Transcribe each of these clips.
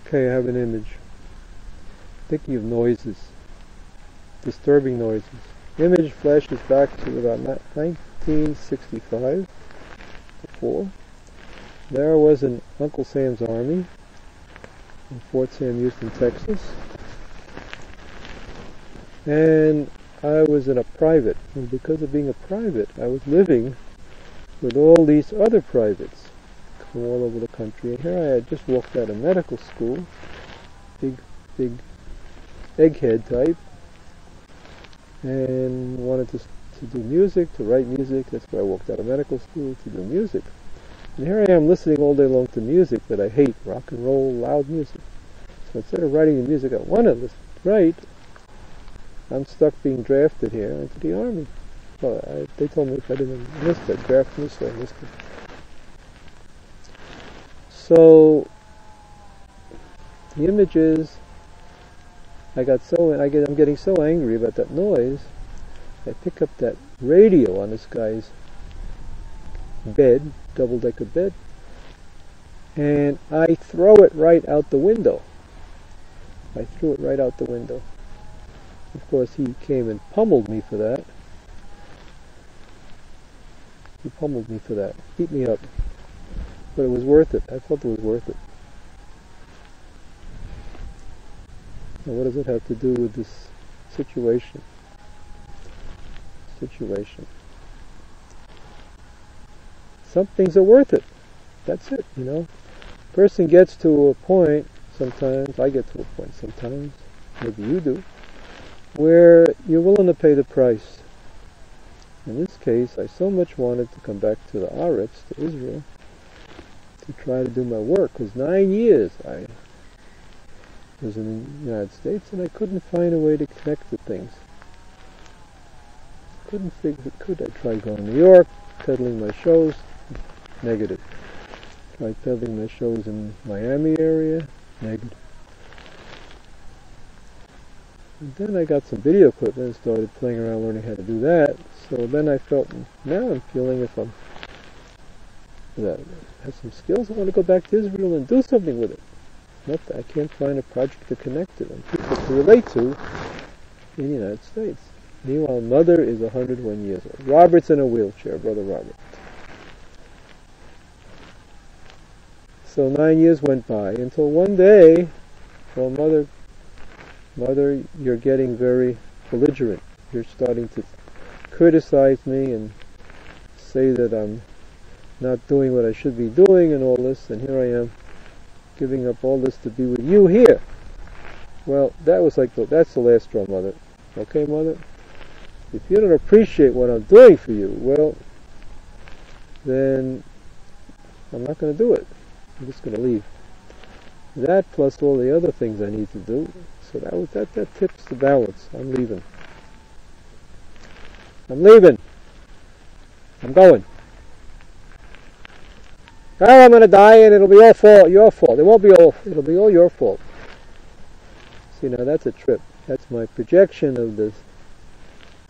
Okay, I have an image. Thinking of noises, disturbing noises. Image flashes back to about 1965, before. There I was in Uncle Sam's Army in Fort Sam Houston, Texas. And I was in a private, and because of being a private, I was living with all these other privates from all over the country. And here I had just walked out of medical school, big egghead type, and wanted to do music, to write music. That's why I walked out of medical school, to do music. And here I am listening all day long to music that I hate, rock and roll, loud music. So instead of writing the music I want to write, I'm stuck being drafted here into the Army. Well, they told me if I didn't enlist, I'd draft me, so I enlisted. So the image is, I'm getting so angry about that noise, I pick up that radio on this guy's bed, double-decker bed, and I throw it right out the window. I threw it right out the window. Of course, he came and pummeled me for that. He pummeled me for that, beat me up. But it was worth it. I felt it was worth it. Now, what does it have to do with this situation? Some things are worth it. That's it, you know. Person gets to a point, sometimes, I get to a point sometimes, maybe you do, where you're willing to pay the price. In this case, I so much wanted to come back to the Aretz, to Israel, to try to do my work, because 9 years I was in the United States and I couldn't find a way to connect to things. Couldn't figure it could. I tried going to New York, peddling my shows, negative. Tried peddling my shows in Miami area, negative. And then I got some video equipment and started playing around learning how to do that. So then I felt, now I'm feeling if I'm have some skills, I want to go back to Israel and do something with it. Not that I can't find a project to connect it and people to relate to in the United States. Meanwhile, Mother is 101 years old. Robert's in a wheelchair, Brother Robert. So 9 years went by until one day, well, Mother, you're getting very belligerent. You're starting to criticize me and say that I'm not doing what I should be doing and all this, and here I am giving up all this to be with you here. Well, that was like, that's the last straw, Mother. Okay, Mother? If you don't appreciate what I'm doing for you, well, then I'm not going to do it. I'm just going to leave. That plus all the other things I need to do. So that tips the balance. I'm leaving. I'm leaving. I'm going. Well, I'm going to die and it'll be all your fault. It won't be all, it'll be all your fault. See, now that's a trip. That's my projection of this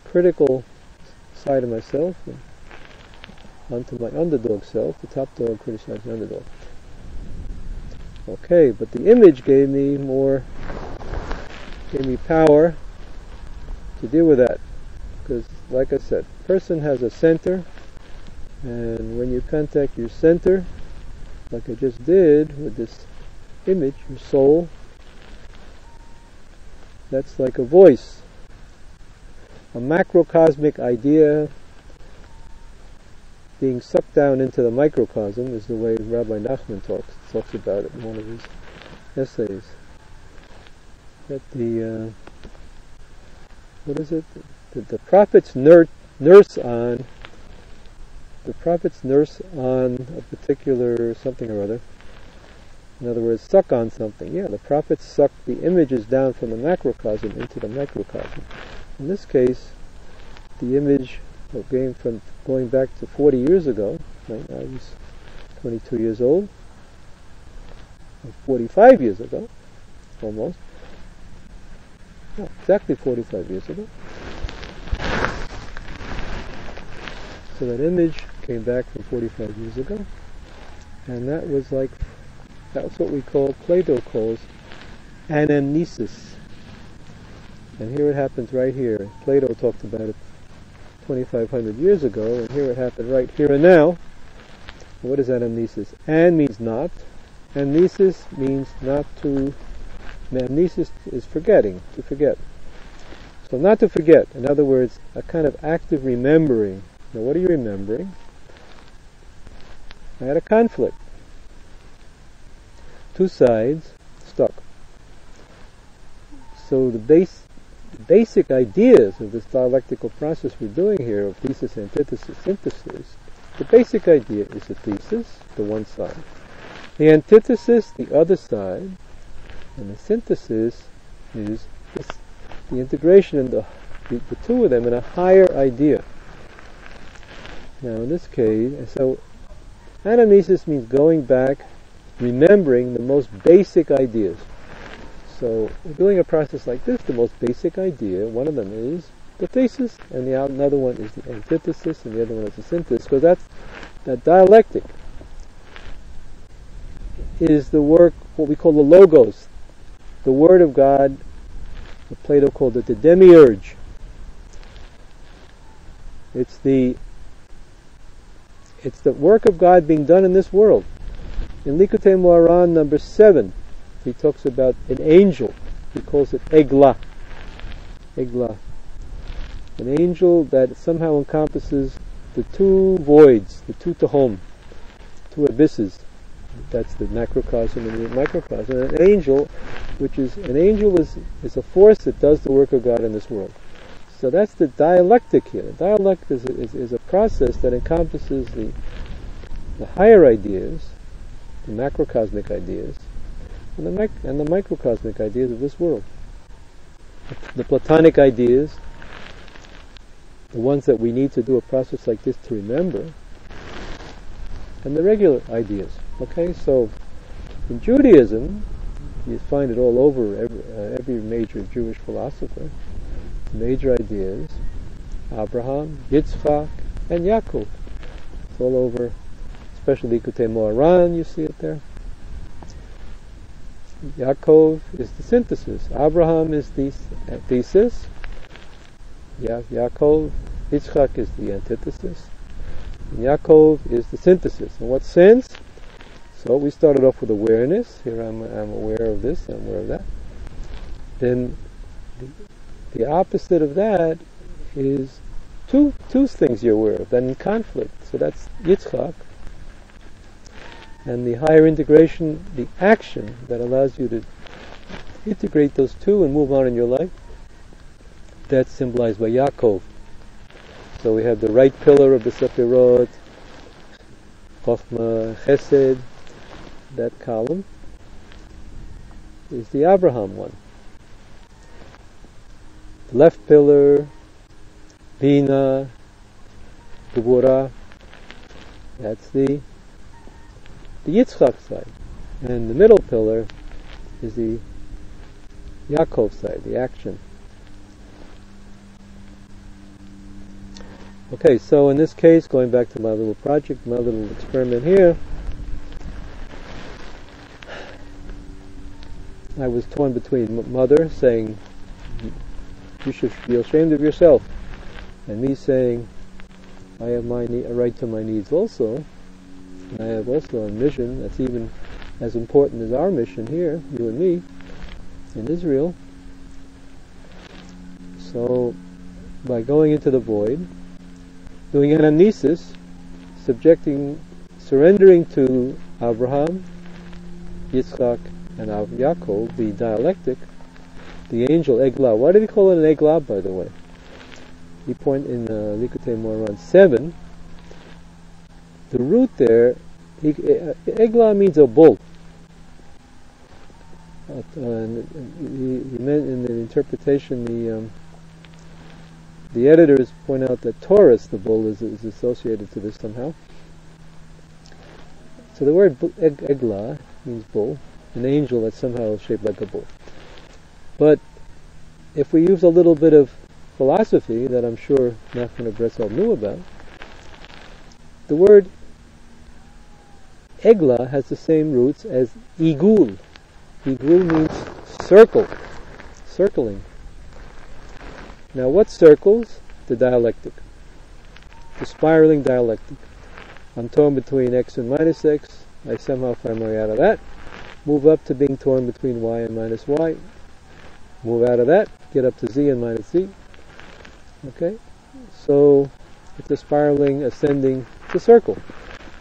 critical side of myself and onto my underdog self. The top dog criticizes the underdog. Okay, but the image gave me power to deal with that. Because, like I said, person has a center, and when you contact your center, like I just did with this image, your soul, that's like a voice. A macrocosmic idea being sucked down into the microcosm is the way Rabbi NACHMAN talks about it in one of his essays. That the prophets nurse on a particular something or other. In other words, suck on something. Yeah, the prophets suck the images down from the macrocosm into the microcosm. In this case, the image of going back to 40 years ago, right? I was 22 years old, 45 years ago, almost. No, exactly 45 years ago. So that image came back from 45 years ago, and that was like That's what Plato calls anamnesis. And here it happens right here. Plato talked about it 2,500 years ago, and here it happened right here and now. What is anamnesis? An means not. Amnesis means not to. Amnesis is forgetting, to forget. So not to forget. In other words, a kind of active remembering. Now what are you remembering? I had a conflict. Two sides stuck. So the basic ideas of this dialectical process we're doing here of thesis, antithesis, synthesis, the basic idea is the thesis, the one side. The antithesis, the other side, and the synthesis is the integration of the two of them in a higher idea. Now in this case, so anamnesis means going back, remembering the most basic ideas. So doing a process like this, the most basic idea, one of them is the thesis, and another one is the antithesis, and the other one is the synthesis, because that dialectic is the work, what we call the logos, the word of God. Plato called it the demiurge. It's the work of God being done in this world. In Likutei Moharan number 7, he talks about an angel. He calls it Eglah. Eglah. An angel that somehow encompasses the two voids, the two tehom, two abysses. That's the macrocosm and the microcosm. And an angel is a force that does the work of God in this world. So that's the dialectic here. The dialectic is a process that encompasses the higher ideas, the macrocosmic ideas, and the microcosmic ideas of this world. The Platonic ideas, the ones that we need to do a process like this to remember, and the regular ideas. Okay, so in Judaism, you find it all over every major Jewish philosopher. Major ideas: Abraham, Yitzchak, and Yaakov. It's all over, especially Likutei Moharan, you see it there. Yaakov is the synthesis. Abraham is the thesis. Yaakov, Yitzchak is the antithesis. And Yaakov is the synthesis. In what sense? So we started off with awareness. Here I'm aware of this, I'm aware of that. Then the opposite of that is two things you're aware of, then in conflict. So that's Yitzchak. And the higher integration, the action that allows you to integrate those two and move on in your life, that's symbolized by Yaakov. So we have the right pillar of the Sefirot, Chochmah, Chesed. That column is the Abraham one. The left pillar, Bina, Gevurah, that's the Yitzchak side. And the middle pillar is the Yaakov side, the action. Okay, so in this case, going back to my little project, my little experiment here, I was torn between mother saying, you should feel ashamed of yourself, and me saying, I have a right to my needs also, and I have also a mission that's even as important as our mission here, you and me, in Israel. So, by going into the void, doing anamnesis, surrendering to Abraham, Yitzchak, and Yaakov, the dialectic, the angel Eglah. Why did he call it an Eglah, by the way? He pointed in Likutei Moharan 7, the root there, Eglah means a bull. He meant in the interpretation, the editors point out that Taurus, the bull, is associated to this somehow. So the word Eglah means bull, an angel that's somehow shaped like a bull. But if we use a little bit of philosophy that I'm sure Nachman of Breslov knew about, the word Egla has the same roots as igul. Igul means circle, circling. Now what circles? The dialectic, the spiraling dialectic. I'm torn between x and minus x. I somehow find my way out of that. Move up to being torn between y and minus y. Move out of that, get up to z and minus z. Okay? So it's a spiraling, ascending, it's a circle.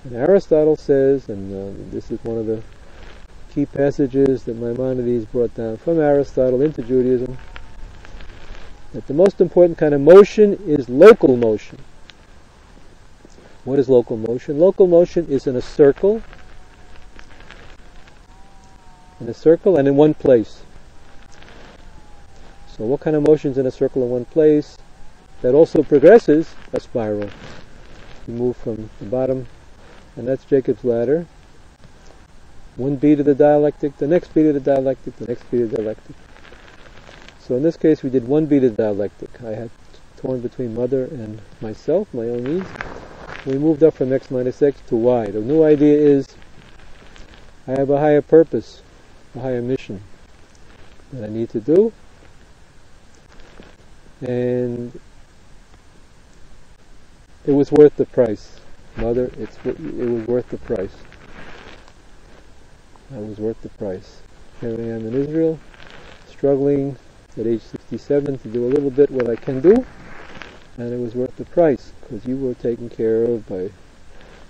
And Aristotle says, and this is one of the key passages that Maimonides brought down from Aristotle into Judaism, that the most important kind of motion is local motion. What is local motion? Local motion is in a circle and in one place. So what kind of motion is in a circle in one place that also progresses? A spiral. You move from the bottom, and that's Jacob's ladder. One beat of the dialectic, the next beat of the dialectic, the next beat of the dialectic. So in this case we did one beat of the dialectic. I had torn between mother and myself, my own needs. We moved up from x minus x to y. The new idea is I have a higher purpose, a higher mission that I need to do, and it was worth the price. Mother, it was worth the price. I was worth the price. Here I am in Israel, struggling at age 67 to do a little bit what I can do, and it was worth the price, because you were taken care of by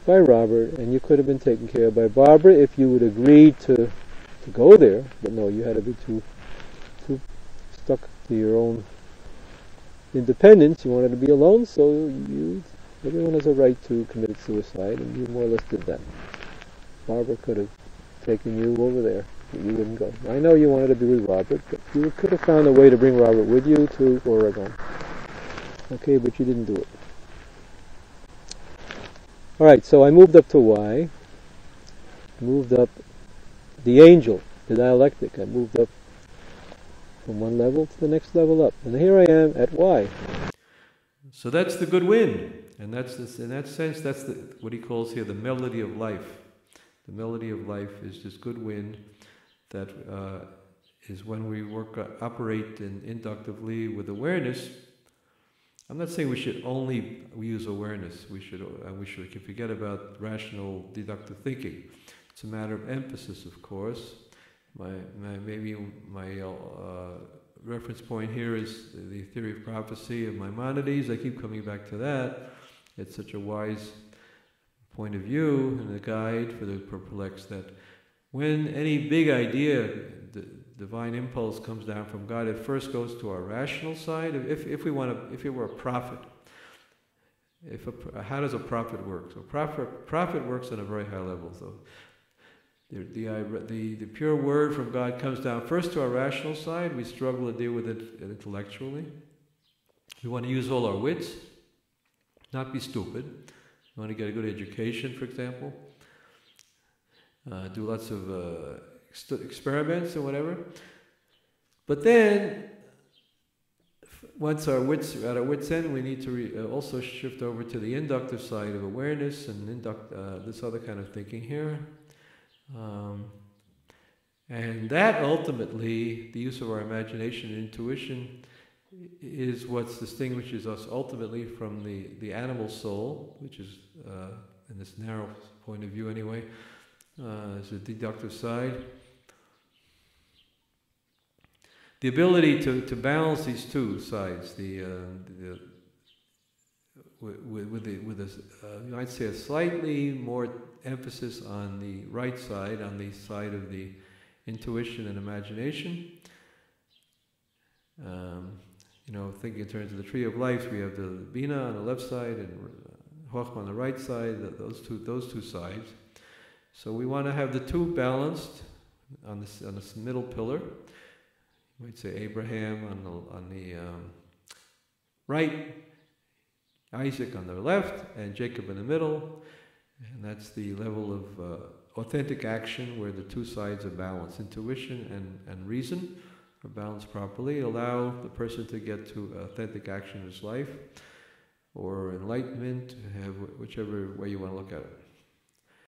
Robert, and you could have been taken care of by Barbara if you would agree to go there, but no, you had to be too stuck to your own independence. You wanted to be alone, so everyone has a right to commit suicide, and you more or less did that. Barbara could have taken you over there, but you wouldn't go. I know you wanted to be with Robert, but you could have found a way to bring Robert with you to Oregon. Okay, but you didn't do it. Alright, so I moved up to y, moved up the angel, the dialectic. I moved up from one level to the next level up. And here I am at y. So that's the good wind. And that's this, in that sense, that's what he calls here the melody of life. The melody of life is this good wind that is when we operate inductively with awareness. I'm not saying we should only use awareness. We should forget about rational deductive thinking. It's a matter of emphasis, of course. Maybe my reference point here is the theory of prophecy of Maimonides. I keep coming back to that. It's such a wise point of view and a guide for the perplexed that when any big idea, the divine impulse comes down from God, it first goes to our rational side. If you were a prophet, how does a prophet work? So prophet works on a very high level. So the pure word from God comes down first to our rational side. We struggle to deal with it intellectually. We want to use all our wits, not be stupid. We want to get a good education, for example. Do lots of experiments or whatever. But then, once our wits are at our wits' end, we need to also shift over to the inductive side of awareness and this other kind of thinking here. And that ultimately, the use of our imagination and intuition is what distinguishes us ultimately from the animal soul, which is, in this narrow point of view anyway, is the deductive side. The ability to balance these two sides, I'd say a slightly more emphasis on the right side, on the side of the intuition and imagination. Thinking in terms of the tree of life, we have the Bina on the left side and Chochmah on the right side. Those two sides. So we want to have the two balanced on this middle pillar. You might say Abraham on the right, Isaac on the left, and Jacob in the middle. And that's the level of authentic action where the two sides are balanced. Intuition and reason are balanced properly. Allow the person to get to authentic action in his life, or enlightenment, whichever way you want to look at it.